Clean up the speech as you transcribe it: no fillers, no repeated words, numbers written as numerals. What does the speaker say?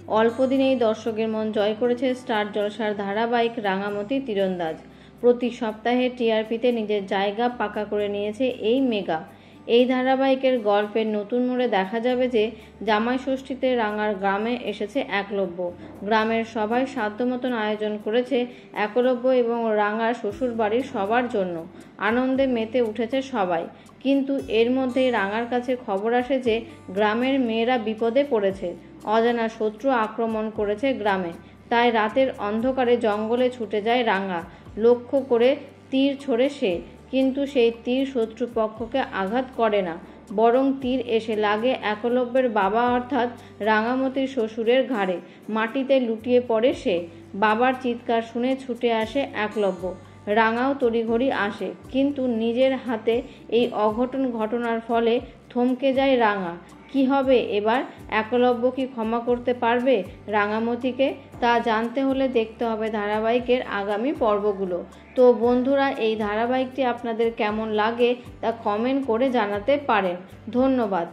অল্প দিনেই দর্শকের মন জয় করেছে স্টার জলসার ধারাবাহিক রাঙামতি তীরন্দাজ। প্রতি সপ্তাহে টিআরপিতে নিজের জায়গা পাকা করে নিয়েছে এই মেগা। এই ধারাবাহিকের গল্পের নতুন মোড়ে দেখা যাবে যে জামাই ষষ্ঠীতে রাঙার গ্রামে এসেছে একলব্য। গ্রামের সবাই সাধ্য মতন আয়োজন করেছে একলব্য এবং রাঙার শ্বশুর বাড়ির সবার জন্য। আনন্দে মেতে উঠেছে সবাই, কিন্তু এর মধ্যেই রাঙার কাছে খবর আসে যে গ্রামের মেয়েরা বিপদে পড়েছে। অজানা শত্রু আক্রমণ করেছে গ্রামে। তাই রাতের অন্ধকারে জঙ্গলে ছুটে যায় রাঙা। লক্ষ্য করে তীর ছোড়ে সে, কিন্তু সেই তীর শত্রুপক্ষকে আঘাত করে না, বরং তীর এসে লাগে একলব্যের বাবা অর্থাৎ রাঙামতির শ্বশুরের ঘাড়ে। মাটিতে লুটিয়ে পড়ে সে। বাবার চিৎকার শুনে ছুটে আসে একলব্য। রাঙাও তড়িঘড়ি আসে, কিন্তু নিজের হাতে এই অঘটন ঘটনার ফলে থমকে যায় রাঙা। কি হবে এবার? একলব্য কি ক্ষমা করতে পারবে রাঙামতিকে? তা জানতে হলে দেখতে হবে ধারাবাহিকের আগামী পর্বগুলো। তো বন্ধুরা, এই ধারাবাহিকটি আপনাদের কেমন লাগে তা কমেন্ট করে জানাতে পারেন। ধন্যবাদ।